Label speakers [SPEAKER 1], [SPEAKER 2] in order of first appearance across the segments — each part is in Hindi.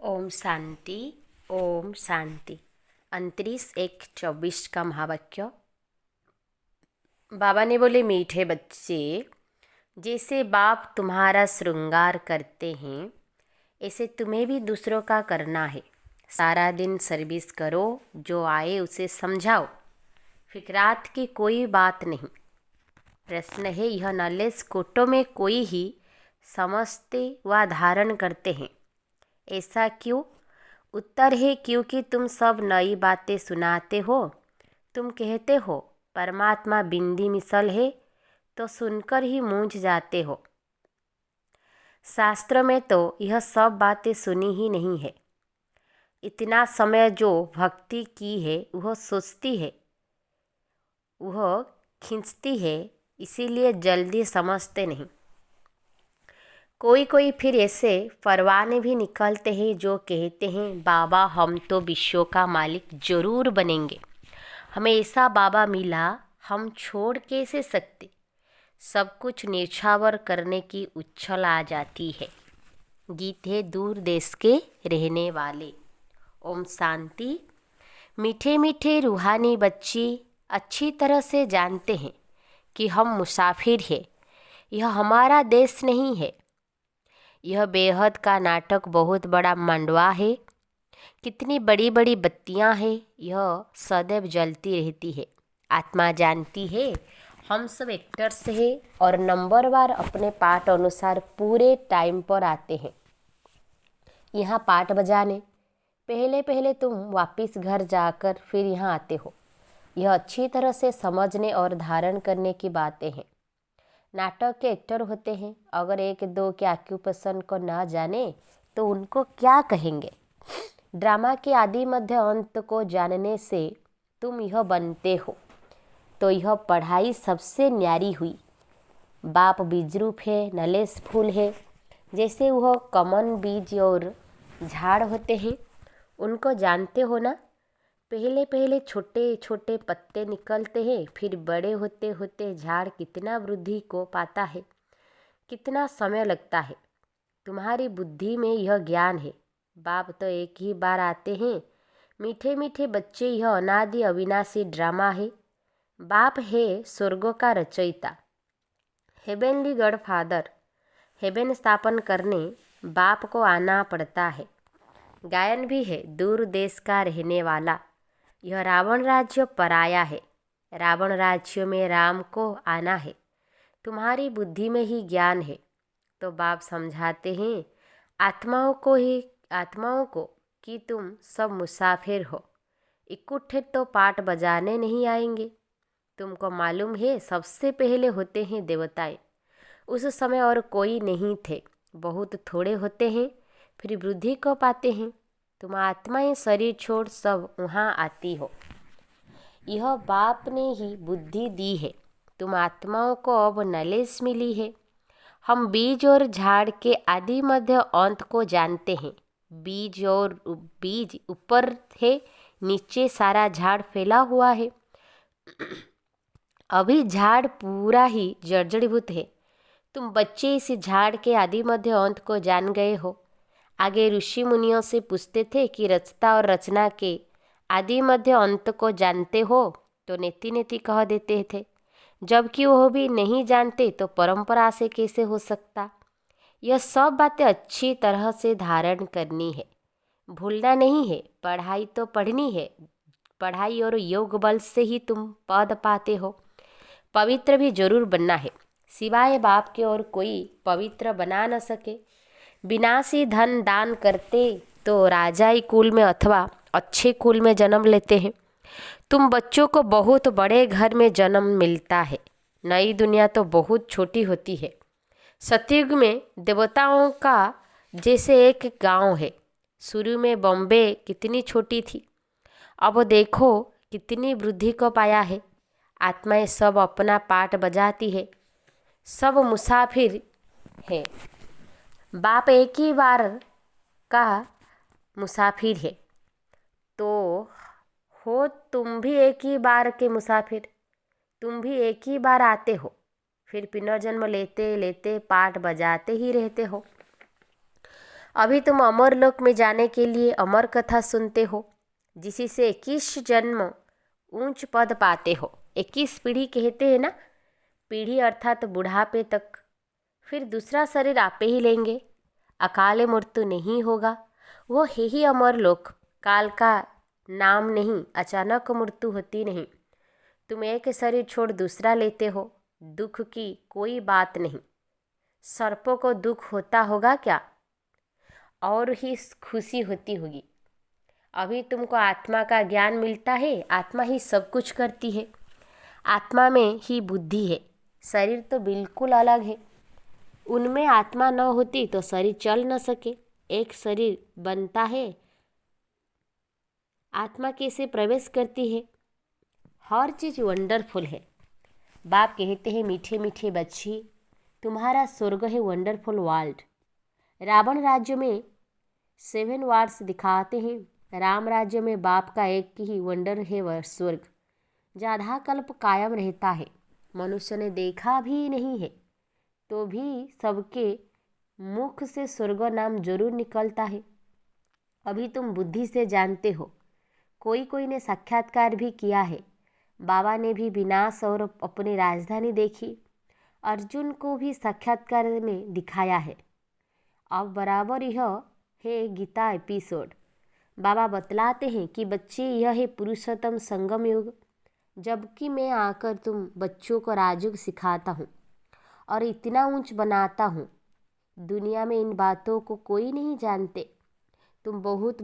[SPEAKER 1] ओम शांति। ओम शांति। 29/1/24 का महावाक्य। बाबा ने बोले, मीठे बच्चे, जैसे बाप तुम्हारा श्रृंगार करते हैं ऐसे तुम्हें भी दूसरों का करना है। सारा दिन सर्विस करो, जो आए उसे समझाओ, फिक्रात की कोई बात नहीं। प्रश्न है, यह नॉलेज कोटों में कोई ही समझते व धारण करते हैं, ऐसा क्यों? उत्तर है, क्योंकि तुम सब नई बातें सुनाते हो। तुम कहते हो परमात्मा बिंदी मिसल है, तो सुनकर ही मूंझ जाते हो। शास्त्र में तो यह सब बातें सुनी ही नहीं है। इतना समय जो भक्ति की है वह सोचती है, वह खींचती है, इसीलिए जल्दी समझते नहीं। कोई कोई फिर ऐसे परवाने भी निकलते हैं जो कहते हैं, बाबा हम तो विश्व का मालिक जरूर बनेंगे, हमें ऐसा बाबा मिला, हम छोड़ कैसे सकते। सब कुछ न्यौछावर करने की उछल आ जाती है। गीत है दूर देश के रहने वाले। ओम शांति। मीठे मीठे रूहानी बच्चे अच्छी तरह से जानते हैं कि हम मुसाफिर हैं, यह हमारा देश नहीं है। यह बेहद का नाटक बहुत बड़ा मंडवा है। कितनी बड़ी बड़ी बत्तियां हैं, यह सदैव जलती रहती है। आत्मा जानती है हम सब एक्टर्स हैं और नंबरवार अपने पाठ अनुसार पूरे टाइम पर आते हैं यहाँ पाठ बजाने। पहले पहले तुम वापस घर जाकर फिर यहाँ आते हो। यह अच्छी तरह से समझने और धारण करने की बातें हैं। नाटक के एक्टर होते हैं, अगर एक दो के ऑक्यूपेशन को ना जाने तो उनको क्या कहेंगे। ड्रामा के आदि मध्य अंत को जानने से तुम यह बनते हो, तो यह पढ़ाई सबसे न्यारी हुई। बाप बीज रूप है, नलेस फूल है। जैसे वह कमन बीज और झाड़ होते हैं, उनको जानते हो ना। पहले पहले छोटे छोटे पत्ते निकलते हैं, फिर बड़े होते होते झाड़ कितना वृद्धि को पाता है, कितना समय लगता है। तुम्हारी बुद्धि में यह ज्ञान है। बाप तो एक ही बार आते हैं। मीठे मीठे बच्चे, यह अनादि अविनाशी ड्रामा है। बाप है स्वर्गों का रचयिता, हेवेनली गॉड फादर। हेवेन स्थापन करने बाप को आना पड़ता है। गायन भी है, दूर देश का रहने वाला। यह रावण राज्य पराया है, रावण राज्य में राम को आना है। तुम्हारी बुद्धि में ही ज्ञान है, तो बाप समझाते हैं आत्माओं को कि तुम सब मुसाफिर हो। इकट्ठे तो पाठ बजाने नहीं आएंगे। तुमको मालूम है सबसे पहले होते हैं देवताएं। उस समय और कोई नहीं थे, बहुत थोड़े होते हैं, फिर वृद्धि को पाते हैं। तुम आत्माएं शरीर छोड़ सब वहाँ आती हो। यह बाप ने ही बुद्धि दी है। तुम आत्माओं को अब नॉलेज मिली है। हम बीज और झाड़ के आदि मध्य अंत को जानते हैं। बीज ऊपर है, नीचे सारा झाड़ फैला हुआ है। अभी झाड़ पूरा ही जर्जरीभूत है। तुम बच्चे इस झाड़ के आदि मध्य अंत को जान गए हो। आगे ऋषि मुनियों से पूछते थे कि रचता और रचना के आदि मध्य अंत को जानते हो, तो नेति नेति कह देते थे। जबकि वह भी नहीं जानते तो परंपरा से कैसे हो सकता। यह सब बातें अच्छी तरह से धारण करनी है, भूलना नहीं है। पढ़ाई तो पढ़नी है, पढ़ाई और योग बल से ही तुम पद पाते हो। पवित्र भी जरूर बनना है, सिवाय बाप के और कोई पवित्र बना न सके। विनाशी धन दान करते तो राजाई कुल में अथवा अच्छे कुल में जन्म लेते हैं। तुम बच्चों को बहुत बड़े घर में जन्म मिलता है। नई दुनिया तो बहुत छोटी होती है। सतयुग में देवताओं का जैसे एक गांव है। शुरू में बॉम्बे कितनी छोटी थी, अब देखो कितनी वृद्धि को पाया है। आत्माएं सब अपना पाठ बजाती है, सब मुसाफिर है। बाप एक ही बार का मुसाफिर है, तो हो तुम भी एक ही बार के मुसाफिर। तुम भी एक ही बार आते हो, फिर पुनर्जन्म लेते लेते पाठ बजाते ही रहते हो। अभी तुम अमर लोक में जाने के लिए अमर कथा सुनते हो, जिसी से 21 जन्म ऊंच पद पाते हो। 21 पीढ़ी कहते हैं ना, पीढ़ी अर्थात बुढ़ापे तक। फिर दूसरा शरीर आपे ही लेंगे, अकाले मृत्यु नहीं होगा। वो है ही अमर लोक, काल का नाम नहीं, अचानक मृत्यु होती नहीं। तुम एक शरीर छोड़ दूसरा लेते हो, दुख की कोई बात नहीं। सर्पों को दुख होता होगा क्या, और ही खुशी होती होगी। अभी तुमको आत्मा का ज्ञान मिलता है, आत्मा ही सब कुछ करती है, आत्मा में ही बुद्धि है। शरीर तो बिल्कुल अलग है, उनमें आत्मा न होती तो शरीर चल न सके। एक शरीर बनता है, आत्मा कैसे प्रवेश करती है। हर चीज़ वंडरफुल है। बाप कहते हैं, मीठे मीठे बच्चे, तुम्हारा स्वर्ग है वंडरफुल वर्ल्ड। रावण राज्य में 7 वार्स दिखाते हैं, राम राज्य में बाप का एक ही वंडर है वह स्वर्ग, जो आधा कल्प कायम रहता है। मनुष्य ने देखा भी नहीं है तो भी सबके मुख से स्वर्ग नाम जरूर निकलता है। अभी तुम बुद्धि से जानते हो, कोई कोई ने साक्षात्कार भी किया है। बाबा ने भी विनाश और अपनी राजधानी देखी, अर्जुन को भी साक्षात्कार में दिखाया है। अब बराबर यह है गीता एपिसोड। बाबा बतलाते हैं कि बच्चे, यह है पुरुषोत्तम संगम युग, जबकि मैं आकर तुम बच्चों को राजयोग सिखाता हूँ और इतना ऊंच बनाता हूँ। दुनिया में इन बातों को कोई नहीं जानते। तुम बहुत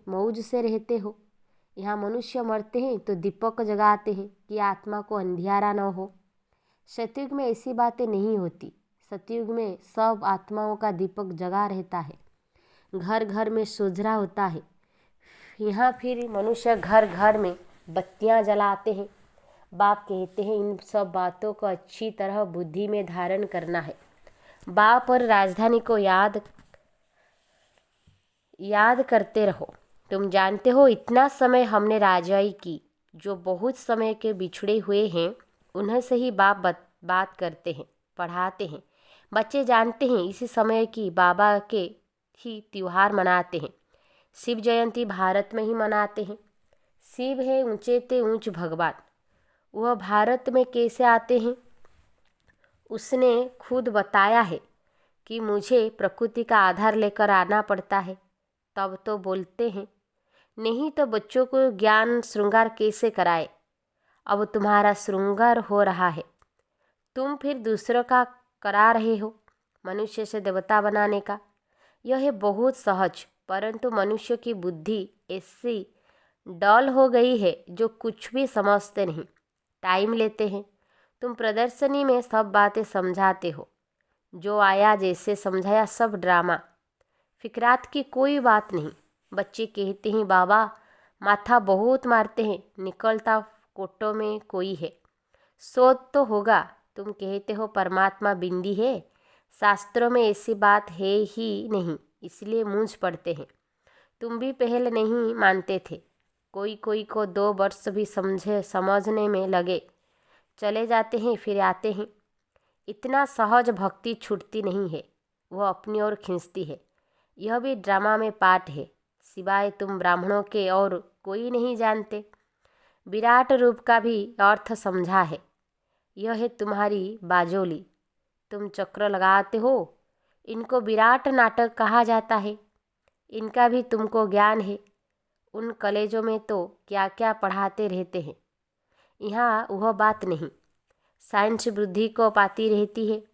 [SPEAKER 1] मौज से रहते हो। यहाँ मनुष्य मरते हैं तो दीपक जगाते हैं कि आत्मा को अंधियारा न हो। सतयुग में ऐसी बातें नहीं होती। सतयुग में सब आत्माओं का दीपक जगा रहता है, घर घर में सोझरा होता है। यहाँ फिर मनुष्य घर घर में बत्तियाँ जलाते हैं। बाप कहते हैं, इन सब बातों को अच्छी तरह बुद्धि में धारण करना है। बाप और राजधानी को याद करते रहो। तुम जानते हो, इतना समय हमने राजाई की। जो बहुत समय के बिछड़े हुए हैं उन्हें से ही बाप बात करते हैं, पढ़ाते हैं। बच्चे जानते हैं, इसी समय की बाबा के ही त्योहार मनाते हैं। शिव जयंती भारत में ही मनाते हैं। शिव है ऊंचे ते ऊंच भगवान। वह भारत में कैसे आते हैं, उसने खुद बताया है कि मुझे प्रकृति का आधार लेकर आना पड़ता है, तब तो बोलते हैं। नहीं तो बच्चों को ज्ञान श्रृंगार कैसे कराए। अब तुम्हारा श्रृंगार हो रहा है, तुम फिर दूसरों का करा रहे हो, मनुष्य से देवता बनाने का। यह है बहुत सहज, परंतु मनुष्य की बुद्धि ऐसी डल हो गई है जो कुछ भी समझते नहीं, टाइम लेते हैं। तुम प्रदर्शनी में सब बातें समझाते हो, जो आया जैसे समझाया, सब ड्रामा, फिक्रात की कोई बात नहीं। बच्चे कहते हैं, बाबा माथा बहुत मारते हैं, निकलता कोटों में कोई है, शोध तो होगा। तुम कहते हो परमात्मा बिंदी है, शास्त्रों में ऐसी बात है ही नहीं, इसलिए मूंझ पड़ते हैं। तुम भी पहले नहीं मानते थे। कोई कोई को 2 वर्ष भी समझने में लगे, चले जाते हैं फिर आते हैं। इतना सहज भक्ति छूटती नहीं है, वह अपनी ओर खींचती है। यह भी ड्रामा में पार्ट है, सिवाय तुम ब्राह्मणों के और कोई नहीं जानते। विराट रूप का भी अर्थ समझा है। यह है तुम्हारी बाजोली, तुम चक्र लगाते हो, इनको विराट नाटक कहा जाता है। इनका भी तुमको ज्ञान है। उन कॉलेजों में तो क्या क्या पढ़ाते रहते हैं, यहाँ वह बात नहीं। साइंस बुद्धि को पाती रहती है,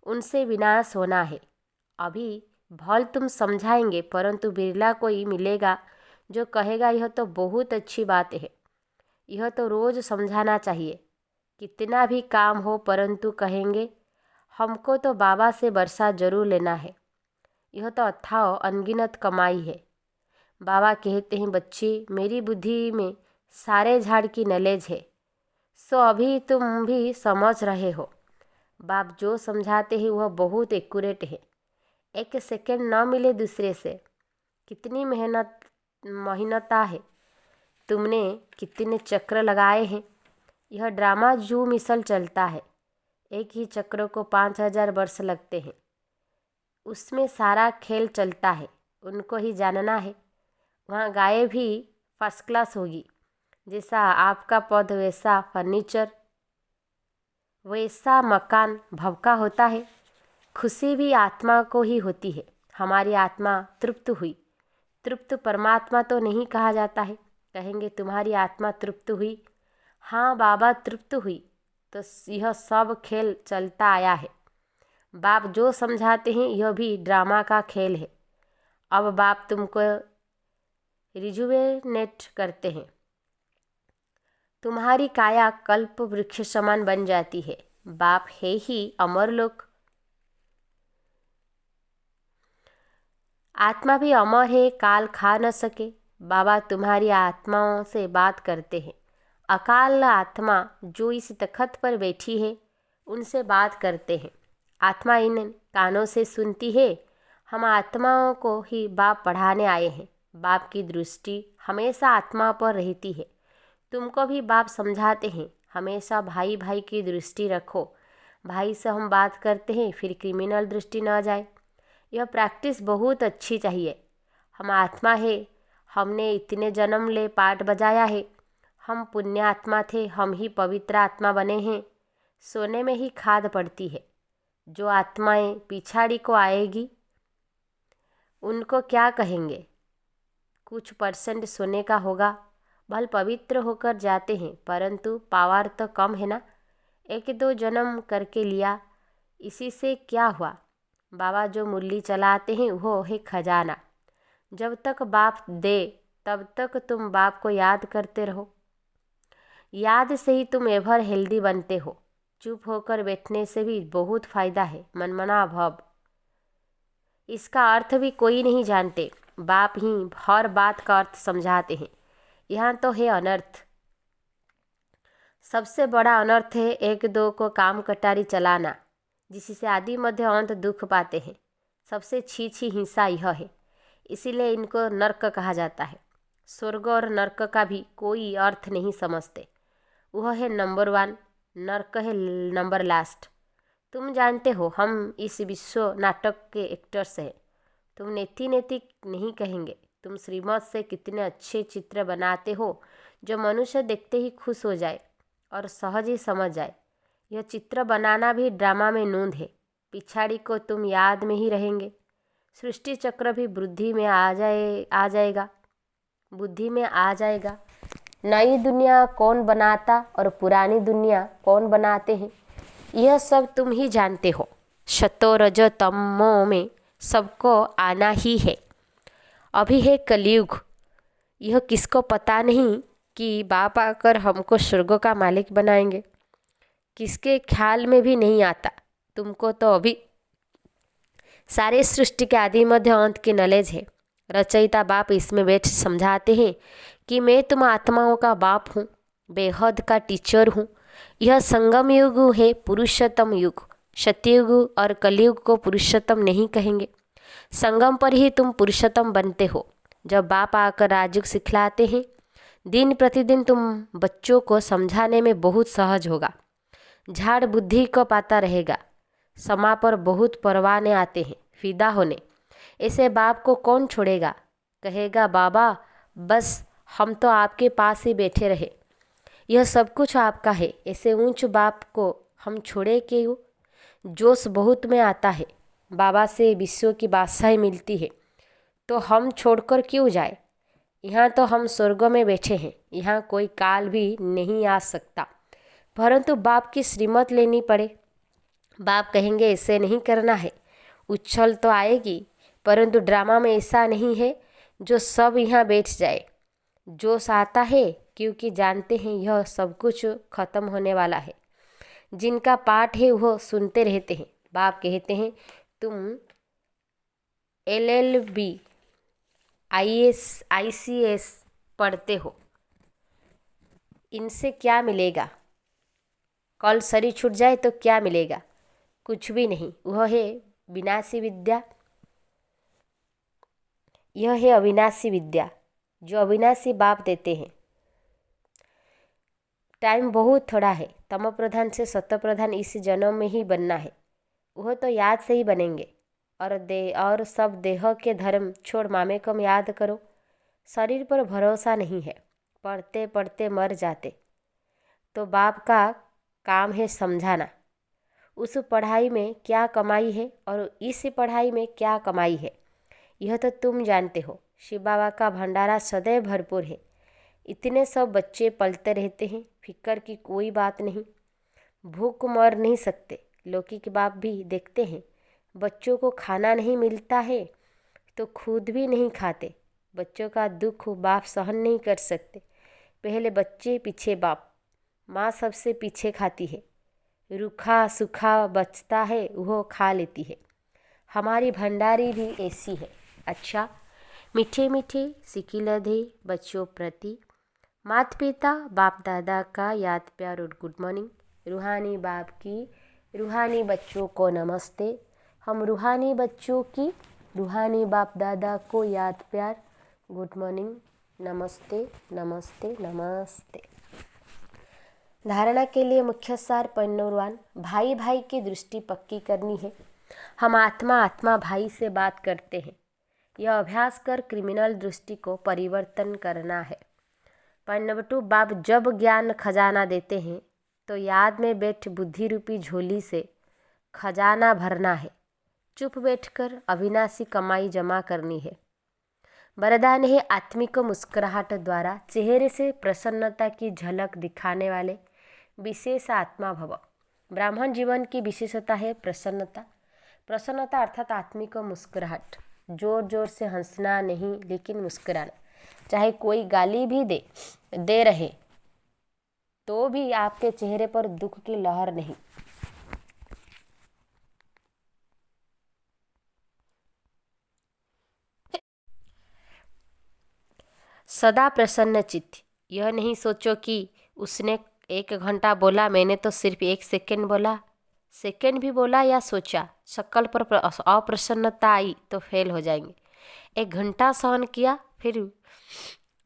[SPEAKER 1] उनसे विनाश होना है। अभी भल तुम समझाएंगे, परंतु बिरला कोई मिलेगा जो कहेगा यह तो बहुत अच्छी बात है, यह तो रोज़ समझाना चाहिए। कितना भी काम हो, परंतु कहेंगे हमको तो बाबा से वर्षा जरूर लेना है। यह तो अथाह अनगिनत कमाई है। बाबा कहते हैं, बच्चे मेरी बुद्धि में सारे झाड़ की नॉलेज है, सो अभी तुम भी समझ रहे हो। बाप जो समझाते हैं वह बहुत एक्यूरेट है। एक सेकंड न मिले दूसरे से। कितनी मेहनता है, तुमने कितने चक्र लगाए हैं। यह ड्रामा जू मिसल चलता है, एक ही चक्र को 5000 वर्ष लगते हैं। उसमें सारा खेल चलता है, उनको ही जानना है। वहाँ गाय भी फर्स्ट क्लास होगी। जैसा आपका पद वैसा फर्नीचर, वैसा मकान भवका होता है। खुशी भी आत्मा को ही होती है। हमारी आत्मा तृप्त हुई। तृप्त परमात्मा तो नहीं कहा जाता है। कहेंगे तुम्हारी आत्मा तृप्त हुई। हाँ बाबा तृप्त हुई। तो यह सब खेल चलता आया है। बाप जो समझाते हैं यह भी ड्रामा का खेल है। अब बाप तुमको रिजुवेनेट करते हैं। तुम्हारी काया कल्प वृक्ष समान बन जाती है। बाप है ही अमर लोक। आत्मा भी अमर है, काल खा न सके। बाबा तुम्हारी आत्माओं से बात करते हैं। अकाल आत्मा जो इस तख्त पर बैठी है उनसे बात करते हैं। आत्मा इन कानों से सुनती है। हम आत्माओं को ही बाप पढ़ाने आए हैं। बाप की दृष्टि हमेशा आत्मा पर रहती है। तुमको भी बाप समझाते हैं, हमेशा भाई भाई की दृष्टि रखो। भाई से हम बात करते हैं फिर क्रिमिनल दृष्टि न जाए। यह प्रैक्टिस बहुत अच्छी चाहिए। हम आत्मा है, हमने इतने जन्म ले पाठ बजाया है। हम पुण्य आत्मा थे, हम ही पवित्र आत्मा बने हैं। सोने में ही खाद पड़ती है। जो आत्माएं पिछाड़ी को आएगी उनको क्या कहेंगे? कुछ परसेंट सोने का होगा। भल पवित्र होकर जाते हैं, परंतु पावर तो कम है ना। एक दो जन्म करके लिया, इसी से क्या हुआ? बाबा जो मुरली चलाते हैं वो है खजाना। जब तक बाप दे तब तक तुम बाप को याद करते रहो। याद से ही तुम एवर हेल्दी बनते हो। चुप होकर बैठने से भी बहुत फ़ायदा है। मनमना भव, इसका अर्थ भी कोई नहीं जानते। बाप ही हर बात का अर्थ समझाते हैं। यहाँ तो है अनर्थ। सबसे बड़ा अनर्थ है एक दो को काम कटारी चलाना, जिससे आदि मध्य अंत दुख पाते हैं। सबसे छी हिंसा यह है, इसीलिए इनको नर्क कहा जाता है। स्वर्ग और नर्क का भी कोई अर्थ नहीं समझते। वह है नंबर 1, नर्क है नंबर लास्ट। तुम जानते हो हम इस विश्व नाटक के एक्टर्स हैं। तुम नेति नेति नहीं कहेंगे। तुम श्रीमत से कितने अच्छे चित्र बनाते हो जो मनुष्य देखते ही खुश हो जाए और सहज ही समझ जाए। यह चित्र बनाना भी ड्रामा में नूंद है। पिछाड़ी को तुम याद में ही रहेंगे। सृष्टि चक्र भी बुद्धि में आ जाएगा। बुद्धि में आ जाएगा। नई दुनिया कौन बनाता और पुरानी दुनिया कौन बनाते हैं, यह सब तुम ही जानते हो। शतो रजो तमो में सबको आना ही है। अभी है कलयुग। यह किसको पता नहीं कि बाप आकर हमको स्वर्ग का मालिक बनाएंगे। किसके ख्याल में भी नहीं आता। तुमको तो अभी सारे सृष्टि के आदि मध्य अंत की नॉलेज है। रचयिता बाप इसमें बैठ समझाते हैं कि मैं तुम आत्माओं का बाप हूँ, बेहद का टीचर हूँ। यह संगम युग है, पुरुषोत्तम युग। सत्ययुग और कलयुग को पुरुषोत्तम नहीं कहेंगे। संगम पर ही तुम पुरुषोत्तम बनते हो। जब बाप आकर राजयुग सिखलाते हैं, दिन प्रतिदिन तुम बच्चों को समझाने में बहुत सहज होगा। झाड़ बुद्धि को पाता रहेगा। समा पर बहुत परवाने आते हैं फिदा होने। ऐसे बाप को कौन छोड़ेगा? कहेगा बाबा बस हम तो आपके पास ही बैठे रहे, यह सब कुछ आपका है। ऐसे ऊंच बाप को हम छोड़े क्यों? जोश बहुत में आता है। बाबा से विश्व की बादशाही मिलती है तो हम छोड़कर क्यों जाए? यहाँ तो हम स्वर्ग में बैठे हैं, यहाँ कोई काल भी नहीं आ सकता, परंतु बाप की श्रीमत लेनी पड़े। बाप कहेंगे ऐसे नहीं करना है। उछल तो आएगी, परंतु ड्रामा में ऐसा नहीं है जो सब यहाँ बैठ जाए। जोश आता है क्योंकि जानते हैं यह सब कुछ खत्म होने वाला है। जिनका पाठ है वह सुनते रहते हैं। बाप कहते हैं तुम LLB IAS ICS पढ़ते हो, इनसे क्या मिलेगा? कल शरीर छूट जाए तो क्या मिलेगा? कुछ भी नहीं। वह है विनाशी विद्या। यह है अविनाशी विद्या जो अविनाशी बाप देते हैं। टाइम बहुत थोड़ा है। तमो प्रधान से सत्य प्रधान इस जन्म में ही बनना है। वह तो याद से ही बनेंगे। और सब देह के धर्म छोड़ मामेकम याद करो। शरीर पर भरोसा नहीं है, पढ़ते पढ़ते मर जाते। तो बाप का काम है समझाना, उस पढ़ाई में क्या कमाई है और इस पढ़ाई में क्या कमाई है, यह तो तुम जानते हो। शिव बाबा का भंडारा सदैव भरपूर है। इतने सब बच्चे पलते रहते हैं, फिक्र की कोई बात नहीं। भूख मर नहीं सकते। लौकिक बाप भी देखते हैं, बच्चों को खाना नहीं मिलता है तो खुद भी नहीं खाते। बच्चों का दुख बाप सहन नहीं कर सकते। पहले बच्चे पीछे बाप। माँ सबसे पीछे खाती है, रूखा सूखा बचता है वो खा लेती है। हमारी भंडारी भी ऐसी है। अच्छा, मीठे मीठे सिकिलधे बच्चों प्रति माता पिता बाप दादा का याद प्यार और गुड मॉर्निंग। रूहानी बाप की रूहानी बच्चों को नमस्ते। हम रूहानी बच्चों की रूहानी बाप दादा को याद प्यार, गुड मॉर्निंग, नमस्ते नमस्ते नमस्ते। धारणा के लिए मुख्य सार पॉइंट नंबर 1, भाई भाई की दृष्टि पक्की करनी है। हम आत्मा आत्मा भाई से बात करते हैं। यह अभ्यास कर क्रिमिनल दृष्टि को परिवर्तन करना है। पॉइंट नंबर 2, बाप जब ज्ञान खजाना देते हैं तो याद में बैठ बुद्धि रूपी झोली से खजाना भरना है। चुप बैठकर अविनाशी कमाई जमा करनी है। वरदान है आत्मिक मुस्कुराहट द्वारा चेहरे से प्रसन्नता की झलक दिखाने वाले विशेष आत्मा भव। ब्राह्मण जीवन की विशेषता है प्रसन्नता। प्रसन्नता अर्थात आत्मिक मुस्कुराहट। जोर जोर से हंसना नहीं, लेकिन मुस्कुराना। चाहे कोई गाली भी दे रहे तो भी आपके चेहरे पर दुख की लहर नहीं। सदा प्रसन्न चित्त। यह नहीं सोचो कि उसने 1 घंटा बोला, मैंने तो सिर्फ 1 सेकंड बोला। सेकंड भी बोला या सोचा, शक्ल पर अप्रसन्नता आई तो फेल हो जाएंगे। 1 घंटा सहन किया, फिर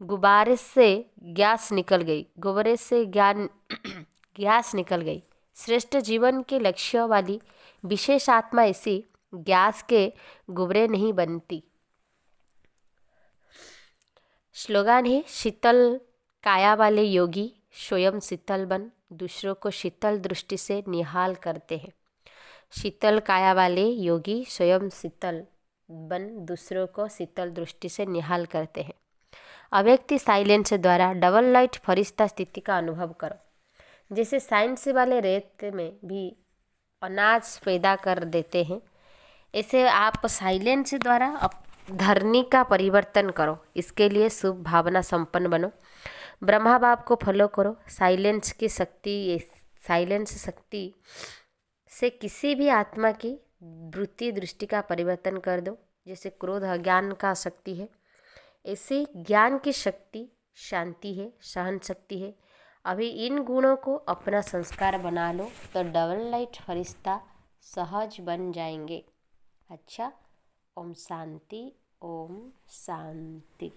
[SPEAKER 1] गुब्बारे से गैस निकल गई, गोबरे से गैस निकल गई। श्रेष्ठ जीवन के लक्ष्य वाली विशेष आत्मा ऐसी गैस के गुब्बारे नहीं बनती। स्लोगन है, शीतल काया वाले योगी स्वयं शीतल बन दूसरों को शीतल दृष्टि से निहाल करते हैं। शीतल काया वाले योगी स्वयं शीतल बन दूसरों को शीतल दृष्टि से निहाल करते हैं। अव्यक्ति साइलेंस द्वारा डबल लाइट फरिश्ता स्थिति का अनुभव करो। जैसे साइंस वाले रेत में भी अनाज पैदा कर देते हैं, ऐसे आप साइलेंस द्वारा धरनी का परिवर्तन करो। इसके लिए शुभ भावना संपन्न बनो। ब्रह्मा बाप को फॉलो करो। साइलेंस शक्ति से किसी भी आत्मा की वृत्ति दृष्टि का परिवर्तन कर दो। जैसे क्रोध अज्ञान का शक्ति है, ऐसे ज्ञान की शक्ति शांति है, सहन शक्ति है। अभी इन गुणों को अपना संस्कार बना लो तो डबल लाइट फरिश्ता सहज बन जाएंगे। अच्छा, ओम शांति, ओम शांति।